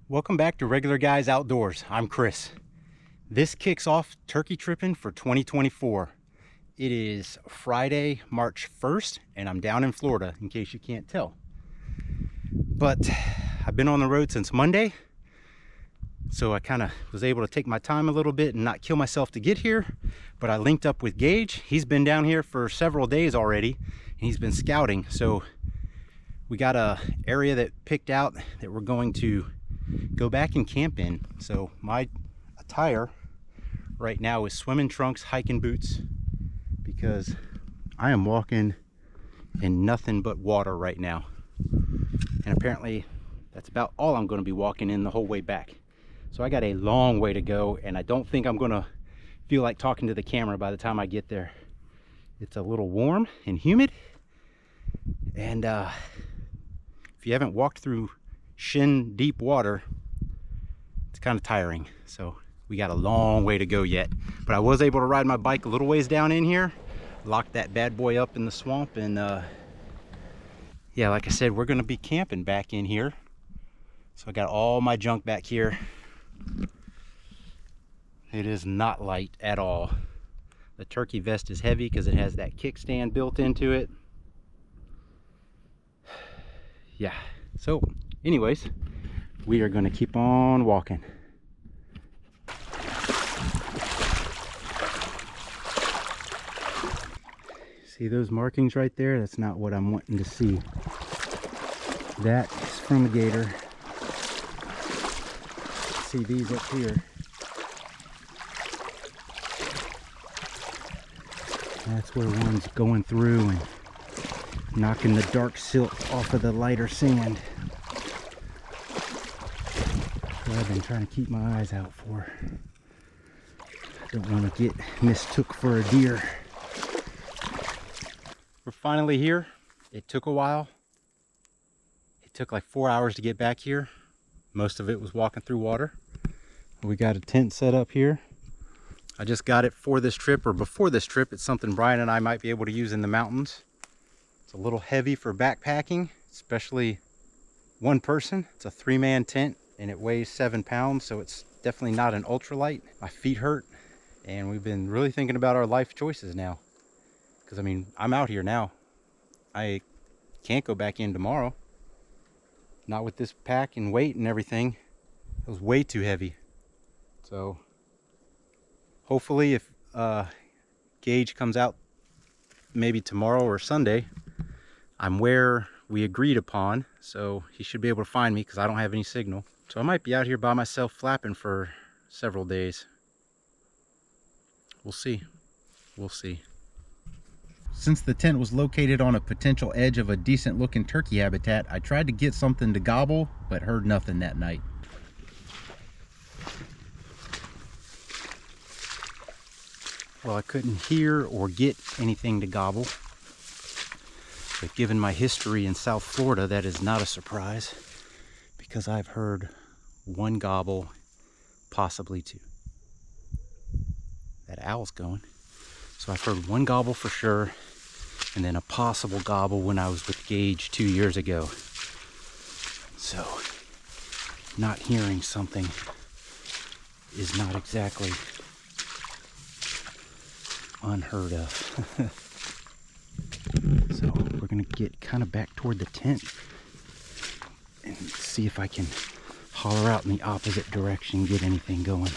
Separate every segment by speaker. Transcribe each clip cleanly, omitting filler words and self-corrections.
Speaker 1: Welcome back to Regular Guys Outdoors. I'm Chris. This kicks off turkey tripping for 2024. It is Friday, March 1st, and I'm down in Florida, in case you can't tell. But I've been on the road since Monday, so I kind of was able to take my time a little bit and not kill myself to get here. But I linked up with Gage. He's been down here for several days already, and he's been scouting. So we got a area that picked out that we're going to go back and camp in. So my attire right now is swimming trunks, hiking boots, because I am walking in nothing but water right now. And apparently that's about all I'm going to be walking in the whole way back. So I got a long way to go, and I don't think I'm going to feel like talking to the camera by the time I get there. It's a little warm and humid, and if you haven't walked through shin deep water, it's kind of tiring. So we got a long way to go yet, but I was able to ride my bike a little ways down in here, lock that bad boy up in the swamp, and yeah, like I said, we're gonna be camping back in here. So I got all my junk back here. It is not light at all. The turkey vest is heavy because it has that kickstand built into it. Yeah, so anyways, we are going to keep on walking. See those markings right there? That's not what I'm wanting to see. That is from a gator. See these up here. That's where one's going through and knocking the dark silt off of the lighter sand. What I've been trying to keep my eyes out for. I don't want to get mistook for a deer. We're finally here. It took a while. It took like 4 hours to get back here. Most of it was walking through water. We got a tent set up here. I just got it for this trip, or before this trip. It's something Brian and I might be able to use in the mountains. It's a little heavy for backpacking, especially one person. It's a 3-man tent and it weighs 7 pounds, so it's definitely not an ultralight. My feet hurt, and we've been really thinking about our life choices now. Because I mean, I'm out here now. I can't go back in tomorrow. Not with this pack and weight and everything. It was way too heavy. So hopefully if Gage comes out maybe tomorrow or Sunday, I'm where we agreed upon, so he should be able to find me because I don't have any signal. So I might be out here by myself flapping for several days. We'll see. We'll see. Since the tent was located on a potential edge of a decent looking turkey habitat, I tried to get something to gobble, but heard nothing that night. Well, I couldn't hear or get anything to gobble. But given my history in South Florida, that is not a surprise, because I've heard one gobble, possibly two. That owl's going. So I've heard one gobble for sure, and then a possible gobble when I was with Gage 2 years ago. So not hearing something is not exactly unheard of. So we're gonna get kind of back toward the tent and see if I can holler out in the opposite direction, get anything going.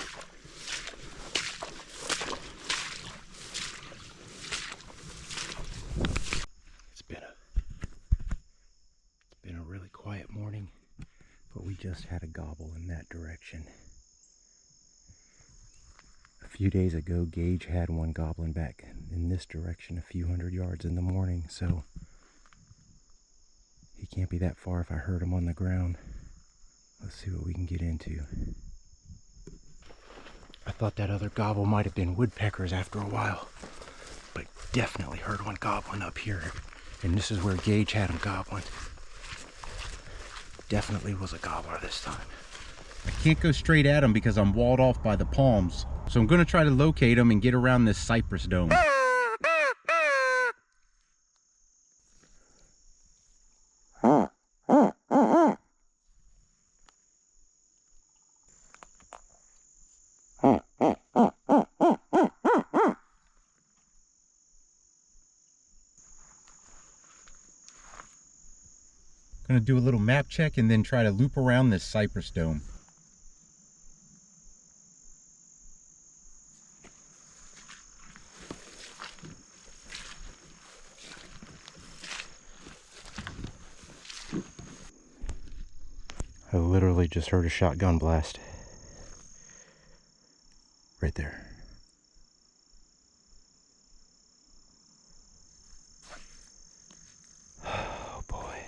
Speaker 1: It's been a really quiet morning, but we just had a gobble in that direction. A few days ago, Gage had one gobbling back in this direction a few hundred yards in the morning, so he can't be that far if I heard him on the ground. Let's see what we can get into. I thought that other gobble might have been woodpeckers after a while, but definitely heard one gobbling up here, and this is where Gage had him gobbling. Definitely was a gobbler this time. I can't go straight at them because I'm walled off by the palms. So I'm going to try to locate them and get around this cypress dome. Gonna do a little map check and then try to loop around this cypress dome. I literally just heard a shotgun blast. Right there. Oh boy.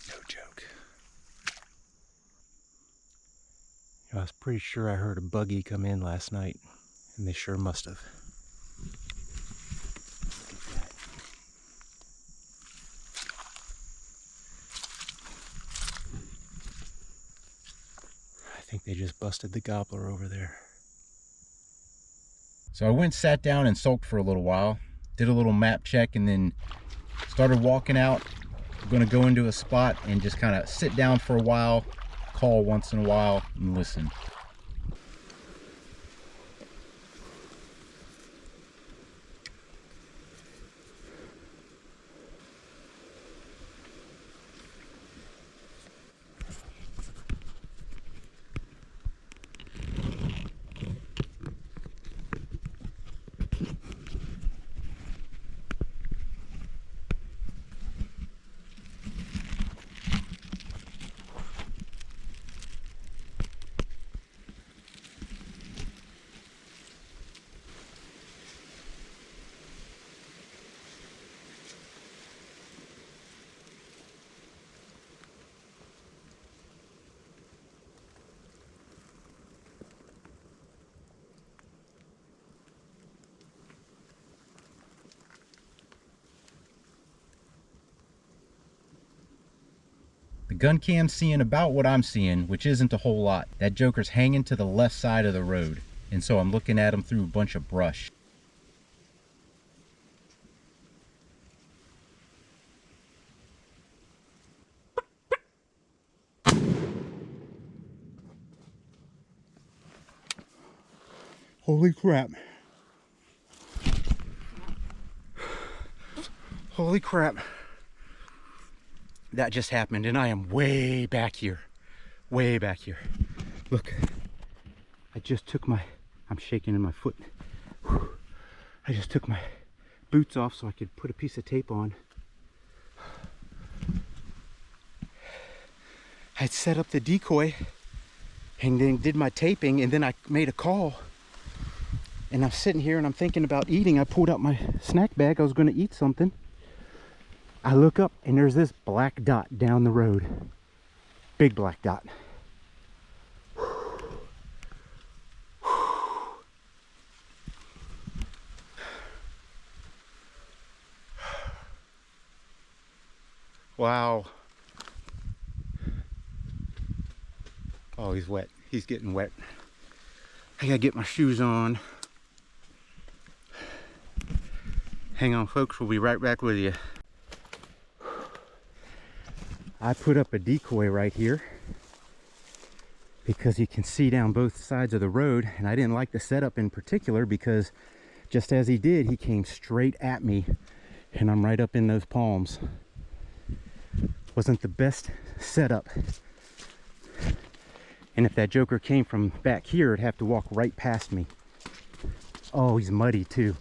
Speaker 1: No joke. I was pretty sure I heard a buggy come in last night, and they sure must have. I think they just busted the gobbler over there. So I went, sat down and sulked for a little while, did a little map check, and then started walking out. I'm gonna go into a spot and just kind of sit down for a while, call once in a while, and listen. The gun cam's seeing about what I'm seeing, which isn't a whole lot. That joker's hanging to the left side of the road, and so I'm looking at him through a bunch of brush. Holy crap. Holy crap. That just happened, and I am way back here. Way back here. Look, I just took my, I'm shaking in my foot. Whew. I just took my boots off so I could put a piece of tape on. I'd set up the decoy and then did my taping, and then I made a call. And I'm sitting here and I'm thinking about eating. I pulled out my snack bag. I was going to eat something. I look up and there's this black dot down the road. Big black dot. Wow. Oh, he's wet. He's getting wet. I gotta get my shoes on. Hang on, folks. We'll be right back with you. I put up a decoy right here because you can see down both sides of the road, and I didn't like the setup in particular because just as he did, he came straight at me and I'm right up in those palms. Wasn't the best setup. And if that joker came from back here, it'd have to walk right past me. Oh, he's muddy too.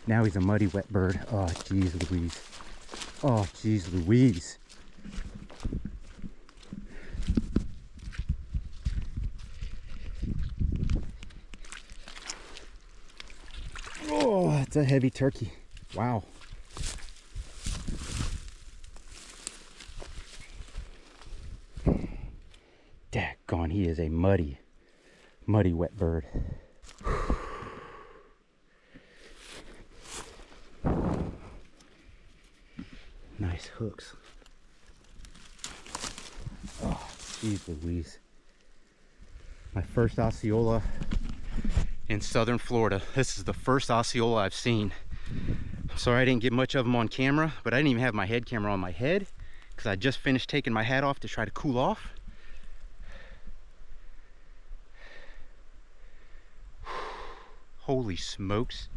Speaker 1: Now he's a muddy wet bird. Oh, geez Louise. Oh, geez Louise. Oh, that's a heavy turkey. Wow. Daggone, he is a muddy muddy wet bird. Nice hooks. Oh, geez Louise. My first Osceola in southern Florida. This is the first Osceola I've seen. I'm sorry I didn't get much of them on camera, but I didn't even have my head camera on my head because I just finished taking my hat off to try to cool off. Holy smokes.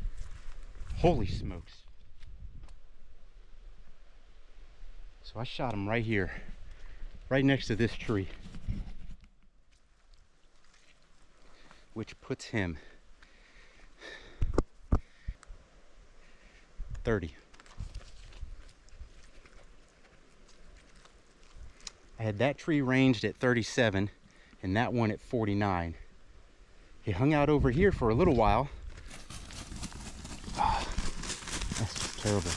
Speaker 1: Holy smokes. So I shot him right here, right next to this tree, which puts him 30. I had that tree ranged at 37 and that one at 49. He hung out over here for a little while. Oh, that's just terrible.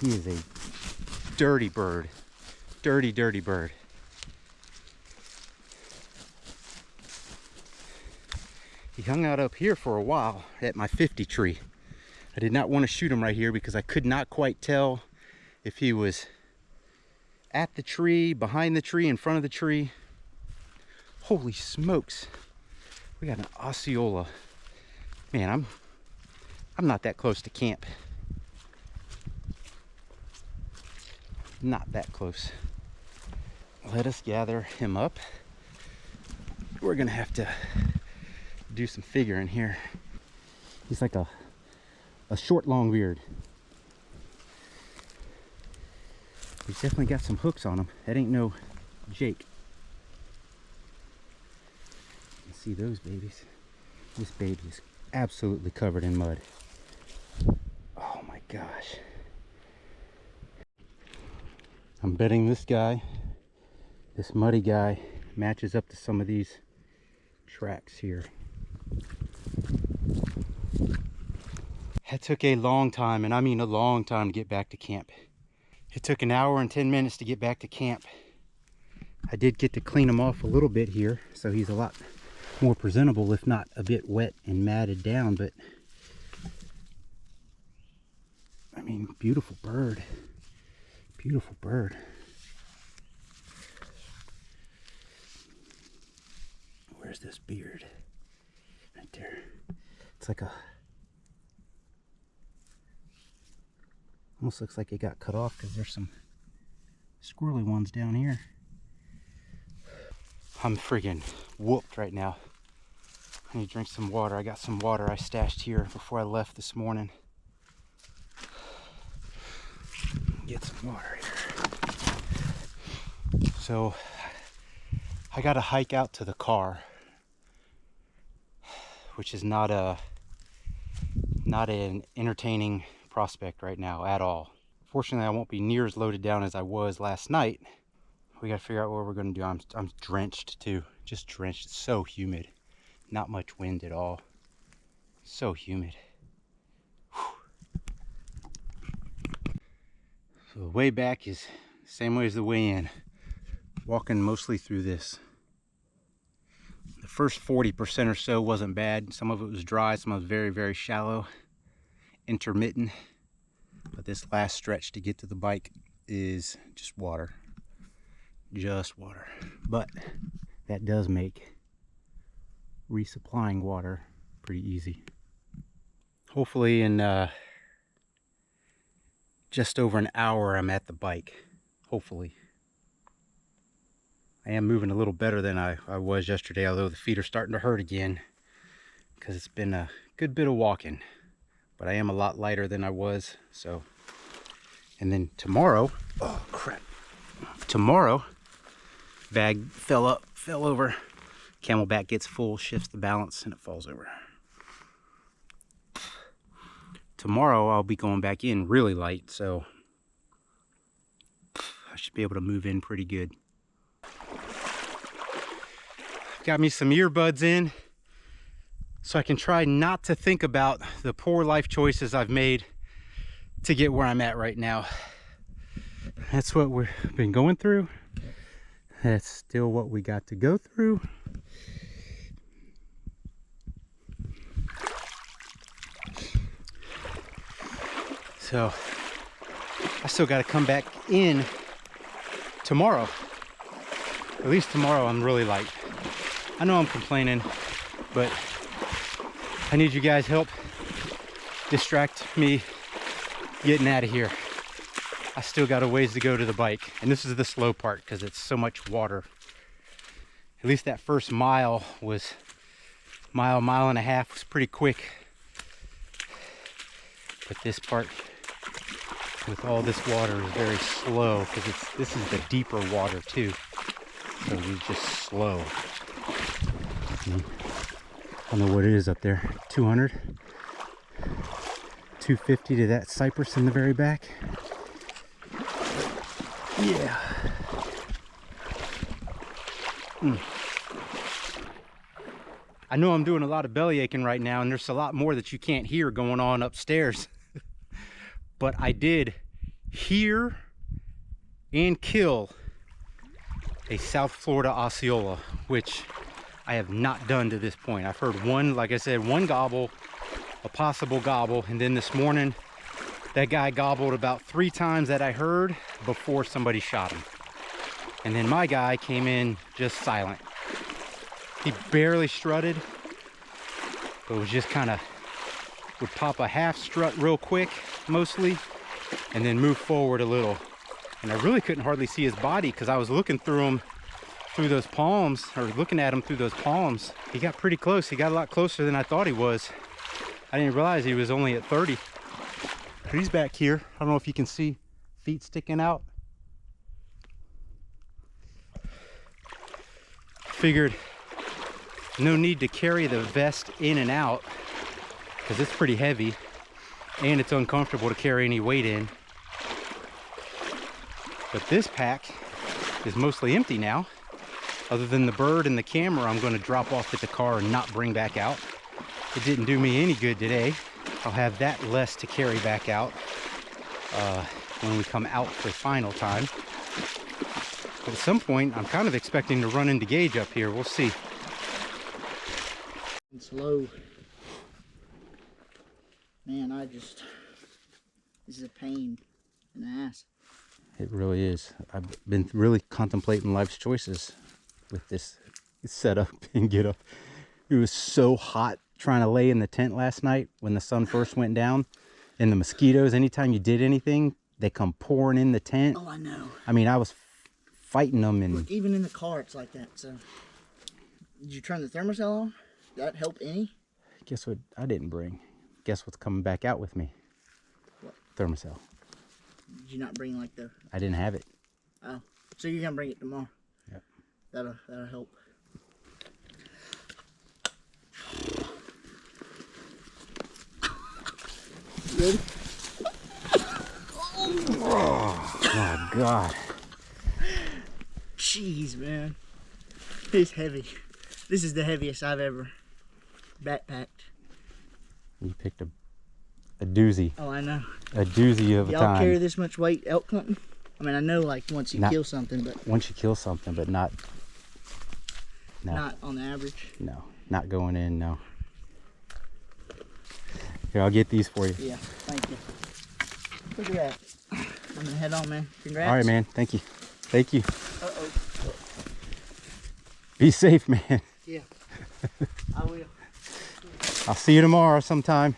Speaker 1: He is a dirty bird. Dirty, dirty bird. He hung out up here for a while at my 50 tree. I did not want to shoot him right here because I could not quite tell if he was at the tree, behind the tree, in front of the tree. Holy smokes. We got an Osceola. Man, I'm not that close to camp. Not that close. Let us gather him up. We're gonna have to do some figuring here. He's like a short Longbeard. He's definitely got some hooks on him. That ain't no Jake. You see those babies? This baby is absolutely covered in mud. Oh my gosh. I'm betting this guy, this muddy guy, matches up to some of these tracks here. That took a long time, and I mean a long time, to get back to camp. It took an hour and 10 minutes to get back to camp. I did get to clean him off a little bit here, so he's a lot more presentable, if not a bit wet and matted down, but I mean, beautiful bird. Beautiful bird. Where's this beard? Right there. It's like a, almost looks like it got cut off because there's some squirrely ones down here. I'm friggin' whooped right now. I need to drink some water. I got some water I stashed here before I left this morning. Get some water here. So I got to hike out to the car, which is not an entertaining prospect right now at all. Fortunately, I won't be near as loaded down as I was last night. We got to figure out what we're going to do. I'm drenched too, just drenched. It's so humid, not much wind at all. So humid. So the way back is the same way as the way in. Walking mostly through this. The first 40% or so wasn't bad. Some of it was dry, some of it was very, very shallow, intermittent. But this last stretch to get to the bike is just water. Just water. But that does make resupplying water pretty easy. Hopefully in just over an hour I'm at the bike. Hopefully. I am moving a little better than I was yesterday, although the feet are starting to hurt again because it's been a good bit of walking. But I am a lot lighter than I was, so. And then tomorrow, oh crap. Tomorrow, bag fell over. Camelback gets full, shifts the balance, and it falls over. Tomorrow I'll be going back in really light, so I should be able to move in pretty good. Got me some earbuds in so I can try not to think about the poor life choices I've made to get where I'm at right now. That's what we've been going through. That's still what we got to go through. So I still got to come back in tomorrow. At least tomorrow I'm really light. I know I'm complaining, but I need you guys' help distract me getting out of here. I still got a ways to go to the bike, and this is the slow part because it's so much water. At least that first mile was mile and a half was pretty quick, but this part with all this water is very slow because this is the deeper water too, so it's just slow. I don't know what it is up there, 200, 250 to that cypress in the very back. Yeah. I know I'm doing a lot of belly aching right now, and there's a lot more that you can't hear going on upstairs. But I did hear and kill a South Florida Osceola, which I have not done to this point. I've heard one, like I said, one gobble, a possible gobble, and then this morning that guy gobbled about 3 times that I heard before somebody shot him. And then my guy came in just silent. He barely strutted, but was just kind of, would pop a half strut real quick, mostly, and then move forward a little. And I really couldn't hardly see his body because I was looking through him, through those palms, or looking at him through those palms. He got pretty close. He got a lot closer than I thought he was. I didn't realize he was only at 30. But he's back here. I don't know if you can see feet sticking out. Figured no need to carry the vest in and out because it's pretty heavy and it's uncomfortable to carry any weight in. But this pack is mostly empty now. Other than the bird and the camera I'm going to drop off at the car and not bring back out. It didn't do me any good today. I'll have that less to carry back out when we come out for final time. But at some point I'm kind of expecting to run into Gage up here. We'll see.
Speaker 2: Slow. Man, this is a pain in the ass.
Speaker 1: It really is. I've been really contemplating life's choices with this setup and get up. It was so hot trying to lay in the tent last night when the sun first went down, and the mosquitoes, anytime you did anything, they come pouring in the tent.
Speaker 2: Oh, I know.
Speaker 1: I mean, I was fighting them. And
Speaker 2: look, even in the car it's like that. So did you turn the thermostat on? Did that help any?
Speaker 1: Guess what I didn't bring? Guess what's coming back out with me?
Speaker 2: What?
Speaker 1: Thermocell.
Speaker 2: Did you not bring like the...
Speaker 1: I didn't have it.
Speaker 2: Oh, so you're gonna bring it tomorrow?
Speaker 1: Yep.
Speaker 2: That'll help. Ready?
Speaker 1: Oh my God.
Speaker 2: Jeez, man. It's heavy. This is the heaviest I've ever backpacked.
Speaker 1: You picked a doozy.
Speaker 2: Oh, I know.
Speaker 1: A doozy of a time.
Speaker 2: Y'all carry this much weight elk hunting? I mean, I know like once you kill something, but...
Speaker 1: Once you kill something, but not... No.
Speaker 2: Not on the average?
Speaker 1: No. Not going in, no. Here, I'll get these for you.
Speaker 2: Yeah, thank you. Look at that. I'm gonna head on, man. Congrats.
Speaker 1: All right, man. Thank you. Thank you.
Speaker 2: Uh-oh.
Speaker 1: Be safe, man.
Speaker 2: Yeah, I will.
Speaker 1: I'll see you tomorrow sometime.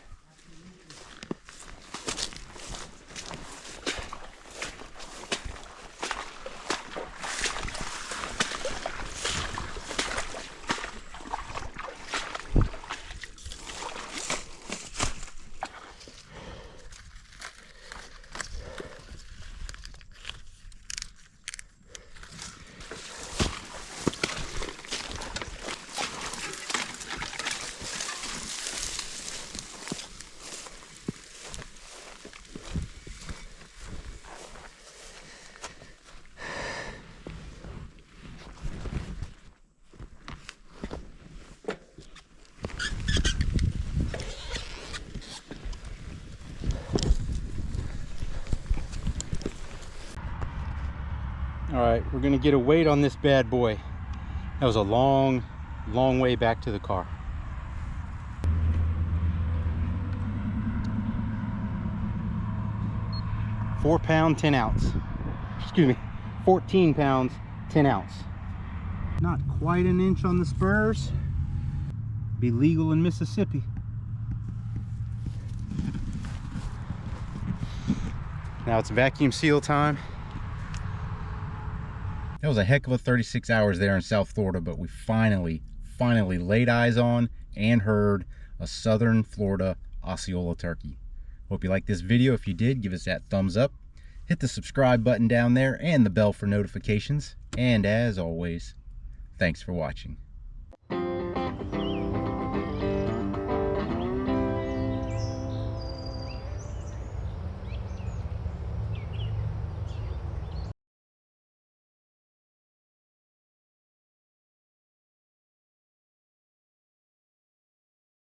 Speaker 1: All right, we're gonna get a weight on this bad boy. That was a long way back to the car. 4 pound, 10 ounce. Excuse me, 14 pounds, 10 ounce. Not quite an inch on the spurs. Be legal in Mississippi. Now it's vacuum seal time. That was a heck of a 36 hours there in South Florida, but we finally laid eyes on and heard a southern Florida Osceola turkey. Hope you liked this video. If you did, give us that thumbs up. Hit the subscribe button down there and the bell for notifications. And as always, thanks for watching.